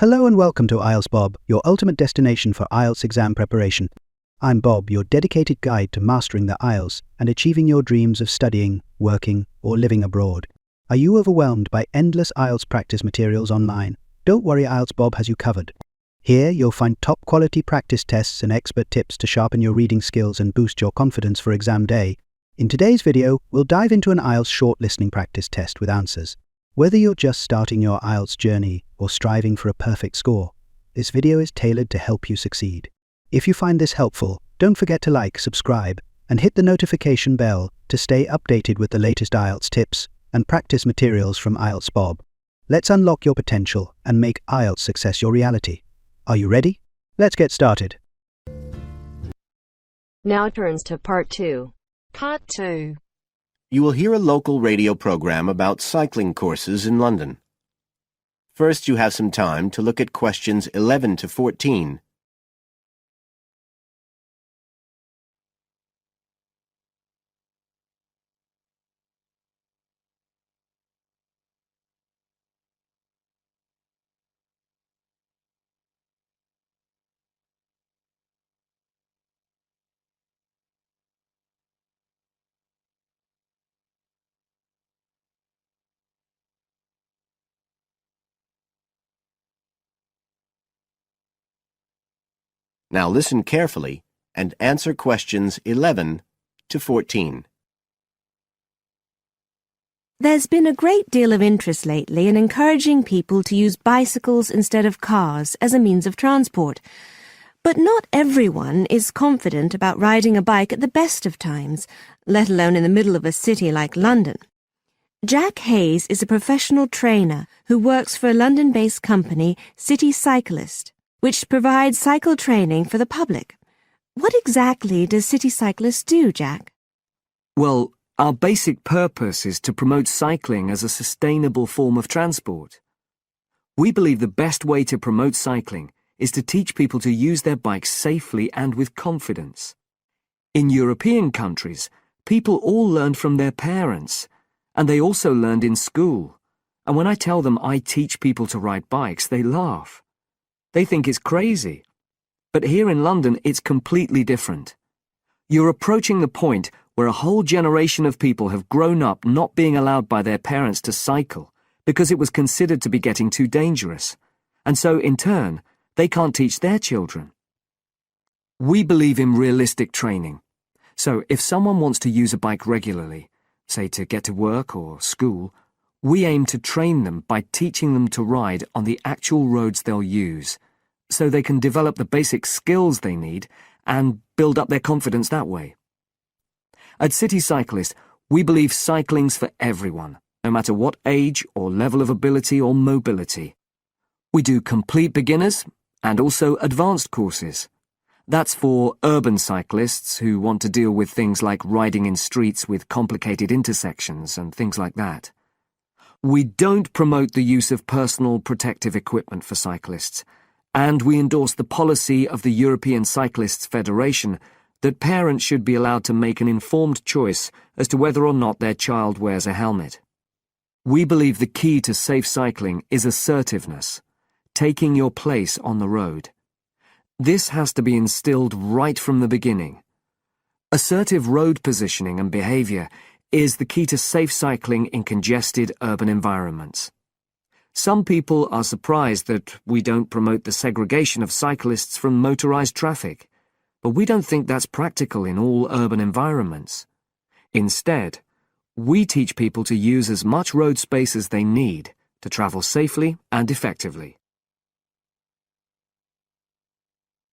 Hello and welcome to IELTS Bob, your ultimate destination for IELTS exam preparation. I'm Bob, your dedicated guide to mastering the IELTS and achieving your dreams of studying, working, or living abroad. Are you overwhelmed by endless IELTS practice materials online? Don't worry, IELTS Bob has you covered. Here you'll find top-quality practice tests and expert tips to sharpen your reading skills and boost your confidence for exam day. In today's video, we'll dive into an IELTS short listening practice test with answers. Whether you're just starting your IELTS journey or striving for a perfect score, this video is tailored to help you succeed. If you find this helpful, don't forget to like, subscribe, and hit the notification bell to stay updated with the latest IELTS tips and practice materials from IELTS Bob. Let's unlock your potential and make IELTS success your reality. Are you ready? Let's get started. Now turns to Part 2. Part 2. You will hear a local radio program about cycling courses in London. First, you have some time to look at questions 11 to 14. Now listen carefully and answer questions 11 to 14. There's been a great deal of interest lately in encouraging people to use bicycles instead of cars as a means of transport. But not everyone is confident about riding a bike at the best of times, let alone in the middle of a city like London. Jack Hayes is a professional trainer who works for a London-based company, City Cyclist, which provides cycle training for the public. What exactly does City Cyclist do, Jack? Well, our basic purpose is to promote cycling as a sustainable form of transport. We believe the best way to promote cycling is to teach people to use their bikes safely and with confidence. In European countries, people all learned from their parents, and they also learned in school. And when I tell them I teach people to ride bikes, they laugh. They think it's crazy. But here in London, it's completely different. You're approaching the point where a whole generation of people have grown up not being allowed by their parents to cycle because it was considered to be getting too dangerous. And so, in turn, they can't teach their children. We believe in realistic training. So if someone wants to use a bike regularly, say to get to work or school, we aim to train them by teaching them to ride on the actual roads they'll use, so they can develop the basic skills they need and build up their confidence that way. At City Cyclist, we believe cycling's for everyone, no matter what age or level of ability or mobility. We do complete beginners and also advanced courses. That's for urban cyclists who want to deal with things like riding in streets with complicated intersections and things like that. We don't promote the use of personal protective equipment for cyclists, and we endorse the policy of the European Cyclists Federation that parents should be allowed to make an informed choice as to whether or not their child wears a helmet. We believe the key to safe cycling is assertiveness, taking your place on the road. This has to be instilled right from the beginning. Assertive road positioning and behaviour is the key to safe cycling in congested urban environments. Some people are surprised that we don't promote the segregation of cyclists from motorised traffic, but we don't think that's practical in all urban environments. Instead, we teach people to use as much road space as they need to travel safely and effectively.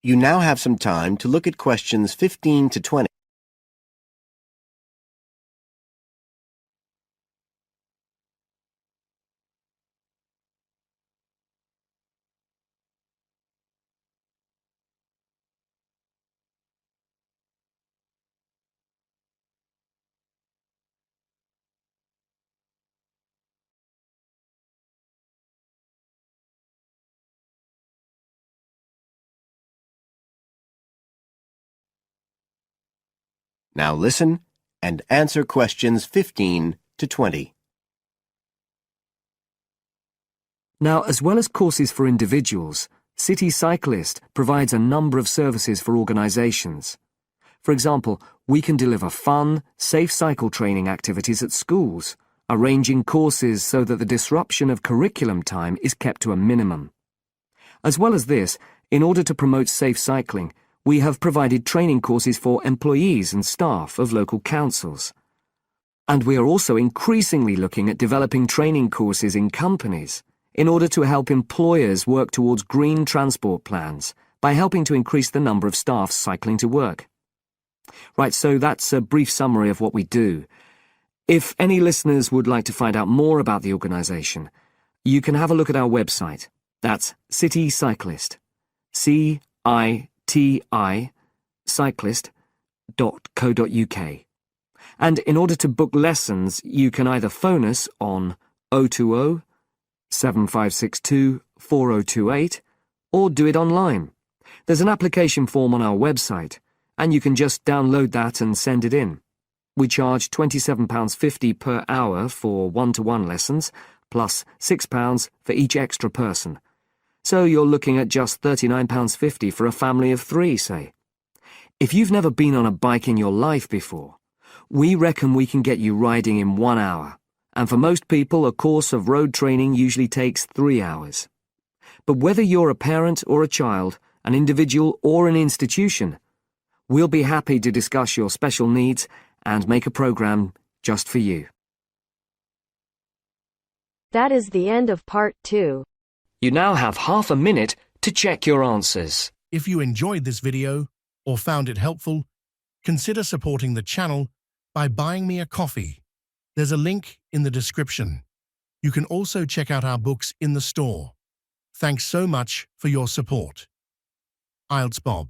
You now have some time to look at questions 15 to 20. Now listen and answer questions 15 to 20. Now, as well as courses for individuals, City Cyclist provides a number of services for organisations. For example, we can deliver fun, safe cycle training activities at schools, arranging courses so that the disruption of curriculum time is kept to a minimum. As well as this, in order to promote safe cycling, we have provided training courses for employees and staff of local councils. And we are also increasingly looking at developing training courses in companies in order to help employers work towards green transport plans by helping to increase the number of staff cycling to work. Right, so that's a brief summary of what we do. If any listeners would like to find out more about the organisation, you can have a look at our website. That's City Cyclist. CITI cyclist.co.uk. And in order to book lessons, you can either phone us on 020 7562 4028 or do it online. There's an application form on our website, and you can just download that and send it in. We charge £27.50 per hour for one-to-one lessons, plus £6 for each extra person. So you're looking at just £39.50 for a family of 3, say. If you've never been on a bike in your life before, we reckon we can get you riding in 1 hour, and for most people a course of road training usually takes 3 hours. But whether you're a parent or a child, an individual or an institution, we'll be happy to discuss your special needs and make a program just for you. That is the end of part 2. You now have half a minute to check your answers. If you enjoyed this video or found it helpful, consider supporting the channel by buying me a coffee. There's a link in the description. You can also check out our books in the store. Thanks so much for your support. IELTS Bob.